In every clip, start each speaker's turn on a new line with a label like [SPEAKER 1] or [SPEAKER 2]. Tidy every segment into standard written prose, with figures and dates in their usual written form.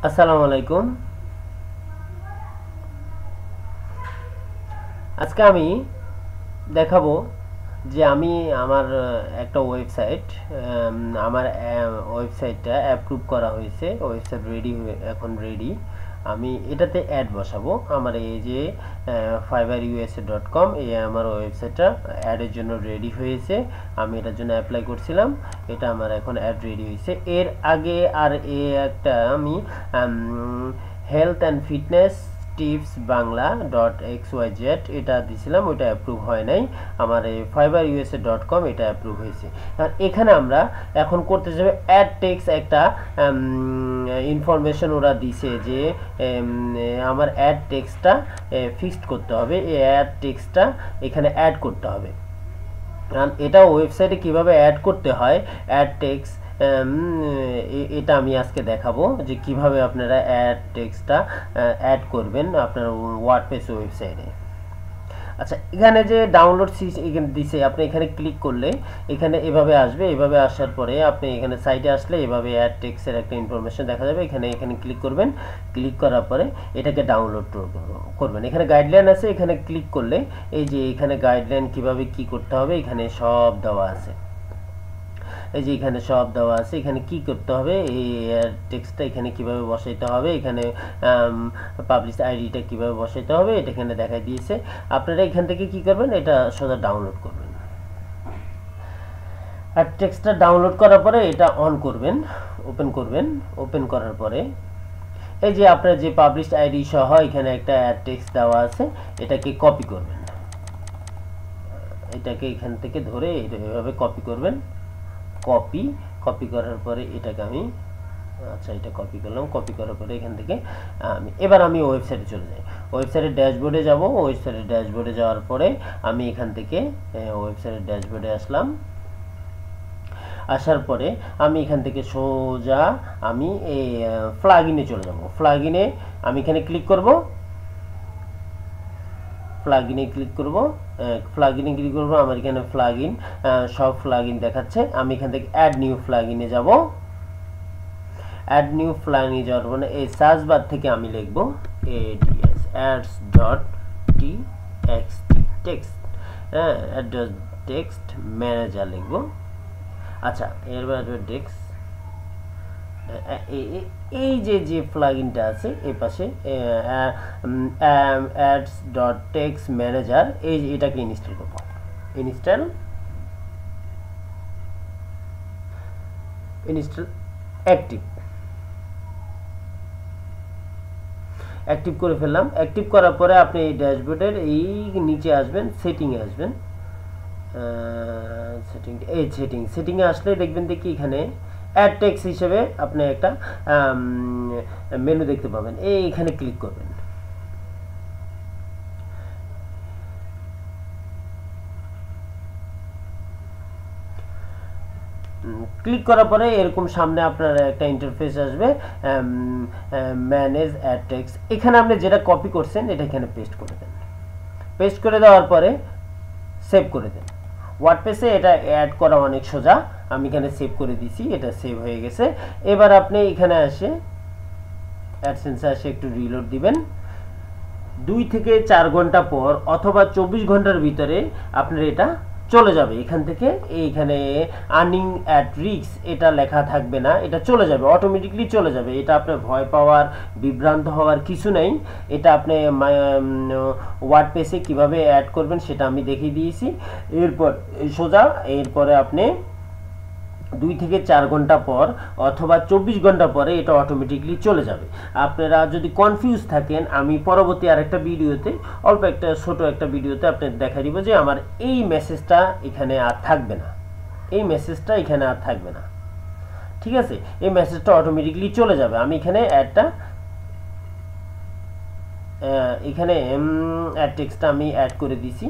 [SPEAKER 1] আসসালামু আলাইকুম। আজকে আমি দেখাবো যে আমি আমার একটা ওয়েবসাইট আমার ওয়েবসাইটটা অ্যাপ্রুভ করা হয়েছে, ওয়েবসাইট এখন রেডি। আমি এটাতে অ্যাড বসাবো। আমার এই যে fiverrusa.com এই আমার ওয়েবসাইটটা অ্যাডের জন্য রেডি হয়েছে। আমি এটার জন্য অ্যাপ্লাই করছিলাম, এটা আমার এখন অ্যাড রেডি হয়েছে। এর আগে আর একটা আমি health and fitness tips Bangla .xyz এটা দিছিলাম, ওইটা অ্যাপ্রুভ হয় নাই। আমার এই fiverrusa.com এটা অ্যাপ্রুভ হয়েছে। আর এখানে আমরা এখন করতে যাবে অ্যাড টেক্সট একটা ইনফরমেশন ওরা দিছে যে আমার অ্যাড টেক্সটটা ফিক্সড করতে হবে, এই অ্যাড টেক্সটটা এখানে অ্যাড করতে হবে। এটা ওয়েবসাইটে কিভাবে অ্যাড করতে হয় অ্যাড টেক্সট, এটা আমি আজকে দেখাবো যে কিভাবে আপনারা অ্যাড টেক্সটটা অ্যাড করবেন আপনার ওয়ার্ডপ্রেস ওয়েবসাইটে। আচ্ছা, এখানে যে ডাউনলোড এখানে দিছে, আপনি এখানে ক্লিক করলে এখানে এভাবে আসবে। এভাবে আসার পরে আপনি এখানে সাইটে আসলে এভাবে অ্যাড টেক্সটের একটা ইনফরমেশন দেখা যাবে। এখানে ক্লিক করবেন, ক্লিক করার পরে এটাকে ডাউনলোড করবেন। এখানে গাইডলাইন আছে, এখানে ক্লিক করলে এই যে এখানে গাইডলাইন কিভাবে কি করতে হবে এখানে সব দেওয়া আছে। এই যে এখানে সব দেওয়া আছে, এখানে কি করতে হবে, এই টেক্সটটা এখানে কিভাবে বসাইতে হবে, এখানে পাবলিশ আইডিটা কিভাবে বসাইতে হবে এটা এখানে দেখাই দিয়েছে। আপনারা এখান থেকে কি করবেন, এটা সোজা ডাউনলোড করবেন। আর টেক্সটটা ডাউনলোড করার পরে এটা অন করবেন, ওপেন করবেন। ওপেন করার পরে এই যে আপনার যে পাবলিশ আইডি সহ এখানে একটা অ্যাড টেক্সট দেওয়া আছে, এটাকে কপি করবেন। এটাকে এখান থেকে ধরে এভাবে কপি করবেন। কপি করার পরে এটাকে আমি আচ্ছা এটা কপি করলাম। কপি করার পরে এখান থেকে এবার আমি ওয়েবসাইটে চলে যাই। ওয়েবসাইটের ড্যাশবোর্ডে যাব। ওয়েবসাইটের ড্যাশবোর্ডে যাওয়ার পরে আমি এখান থেকে ওয়েবসাইটের ড্যাশবোর্ডে আসলাম। আসার পরে আমি এখান থেকে সোজা আমি এই প্লাগইনে চলে যাব। প্লাগইনে আমি এখানে ক্লিক করব। প্লাগইনে ক্লিক করব। আমার এখানে প্লাগইন সব প্লাগইন দেখাচ্ছে। আমি এখান থেকে অ্যাড নিউ প্লাগইনে যাব। অ্যাড নিউ প্লাগইনে যাওয়ার পরে এই সার্চ বার থেকে আমি লিখব ads.txt টেক্সট, টেক্সট ম্যানেজার লিখব। আচ্ছা, এরপর টেক্সট এই যে প্লাগইনটা আছে এই পাশে ads.txt ম্যানেজার, এটাকে ইনস্টল করব। ইনস্টল অ্যাক্টিভ করে ফেললাম। অ্যাক্টিভ করার পরে আপনি এই ড্যাশবোর্ডের এই নিচে আসবেন, সেটিংয়ে আসবেন। সেটিংয়ে আসলে দেখবেন দেখি এখানে অ্যাড টেক্সট হিসেবে আপনি একটা মেনু দেখতে পাবেন। এইখানে ক্লিক করবেন। ক্লিক করার পরে এরকম সামনে আপনার একটা ইন্টারফেস আসবে, ম্যানেজ অ্যাড টেক্সট। এখানে আপনি যেটা কপি করছেন এটা এখানে পেস্ট করে দেন। পেস্ট করে দেওয়ার পরে সেভ করে দেন। ওয়ার্ডপ্রেসে এটা অ্যাড করা অনেক সোজা। আমি এখানে সেভ করে দিছি, এটা সেভ হয়ে গেছে। এবার আপনি এখানে আসে অ্যাডসেন্সে আসে একটু রিলোড দিবেন। 2 থেকে 4 ঘন্টা পর অথবা 24 ঘন্টার ভিতরে আপনার এটা চলে যাবে। এখান থেকে এইখানে আর্নিং অ্যাট রিস্ক এটা লেখা থাকবে না, এটা চলে যাবে, অটোমেটিকলি চলে যাবে। এটা আপনার ভয় পাওয়ার বিভ্রান্ত হওয়ার কিছু নেই। এটা আপনি ওয়ার্ডপ্রেসে কিভাবে অ্যাড করবেন সেটা আমি দেখিয়ে দিয়েছি। এরপর সোজা এরপরে আপনি 2 থেকে 4 ঘন্টা পর অথবা 24 ঘন্টা পরে এটা অটোমেটিকলি চলে যাবে। আপনারা যদি কনফিউজ থাকেন, আমি পরবর্তী আরেকটা ভিডিওতে অল্প একটা ছোট একটা ভিডিওতে আপনাদের দেখাই দিব যে আমার এই মেসেজটা এখানে আর থাকবে না, এই মেসেজটা এখানে আর থাকবে না। ঠিক আছে, এই মেসেজটা অটোমেটিকলি চলে যাবে। আমি এখানে অ্যাডটা এখানে অ্যাড টেক্সটটা আমি অ্যাড করে দিছি।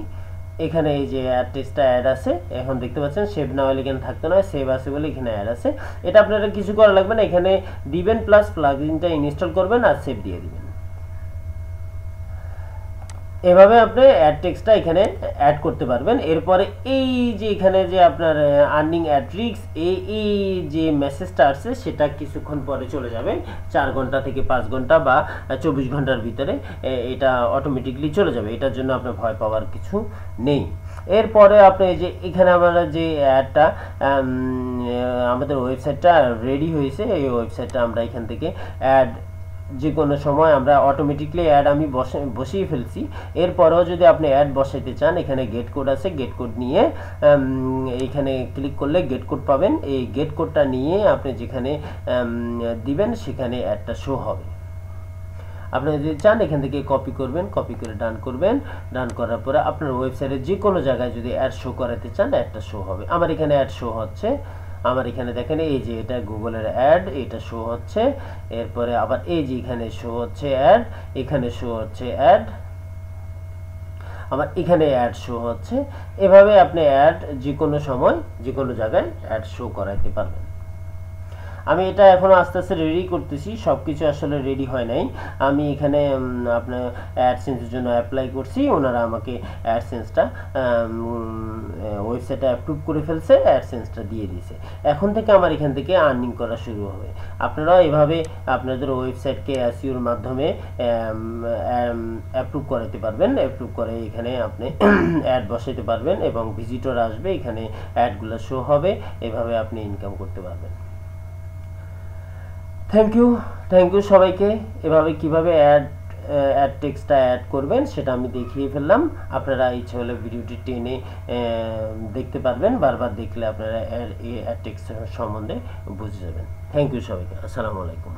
[SPEAKER 1] এখানে এই যে অ্যাড টেক্সটটা অ্যাড আছে, এখন দেখতে পাচ্ছেন। সেভ না হলে এখানে থাকতো না, সেভ আছে বলে এখানে অ্যাড আছে। এটা আপনারা কিছু করা লাগবে না, এখানে দিবেন প্লাস প্লাগইনটা ইনস্টল করবেন আর সেভ দিয়ে দিবেন। এভাবে আপনি অ্যাড টেক্সটটা এখানে অ্যাড করতে পারবেন। এরপরে এই যে এখানে যে আপনার আর্নিং অ্যাট্রিক্স এই যে মেসেজটা আসছে সেটা কিছুক্ষণ পরে চলে যাবে, 4 ঘন্টা থেকে 5 ঘন্টা বা 24 ঘন্টার ভিতরে এটা অটোমেটিকলি চলে যাবে। এটার জন্য আপনার ভয় পাওয়ার কিছু নেই। এরপরে আপনি এই যে এখানে আমরা যে অ্যাডটা আমাদের ওয়েবসাইটটা রেডি হয়েছে, এই ওয়েবসাইটটা আমরা এখান থেকে অ্যাড যে কোনো সময় আমরা অটোমেটিকলি অ্যাড আমি বসিয়ে ফেলছি। এরপরেও যদি আপনি অ্যাড বসাইতে চান, এখানে গেট কোড আছে, গেট কোড নিয়ে এইখানে ক্লিক করলে গেট কোড পাবেন। এই গেট কোডটা নিয়ে আপনি যেখানে দিবেন সেখানে অ্যাডটা শো হবে। আপনি যদি চান এখান থেকে কপি করবেন, কপি করে ডান করবেন। ডান করার পরে আপনার ওয়েবসাইটে যে কোনো জায়গায় যদি অ্যাড শো করাতে চান অ্যাডটা শো হবে। আমার এখানে অ্যাড শো হচ্ছে, আমার এখানে দেখেন এই যে এটা গুগলের অ্যাড, এটা শো হচ্ছে। এরপরে আবার এই যে এখানে শো হচ্ছে অ্যাড, এখানে শো হচ্ছে অ্যাড, আবার এখানে অ্যাড শো হচ্ছে। এভাবে আপনি অ্যাড যে কোনো সময় যে কোনো জায়গায় অ্যাড শো করাতে পারবেন। আমি এটা এখনো আস্তে আস্তে রেডি করতেছি, সবকিছু আসলে রেডি হয় নাই। আমি এখানে আপনার অ্যাডসেন্সের জন্য অ্যাপ্লাই করছি, ওনারা আমাকে অ্যাডসেন্সটা ওয়েবসাইটে অ্যাপ্রুভ করে ফেলছে, অ্যাডসেন্সটা দিয়ে দিয়েছে। এখন থেকে আমার এখান থেকে আর্নিং করা শুরু হবে। আপনারাও এভাবে আপনাদের ওয়েবসাইটকে এসইওর মাধ্যমে অ্যাপ্রুভ করাতে পারবেন। অ্যাপ্রুভ করে এখানে আপনি অ্যাড বসাতে পারবেন এবং ভিজিটর আসবে, এখানে অ্যাডগুলো শো হবে। এভাবে আপনি ইনকাম করতে পারবেন। থ্যাংক ইউ সবাইকে। এভাবে কিভাবে অ্যাড টেক্সটটা অ্যাড করবেন সেটা আমি দেখিয়ে ফেললাম। আপনারা ইচ্ছে হলে ভিডিওটি টেনে দেখতে পারবেন, বারবার দেখলে আপনারা অ্যাড টেক্সট সম্বন্ধে বুঝে যাবেন। থ্যাংক ইউ সবাইকে। আসসালামু আলাইকুম।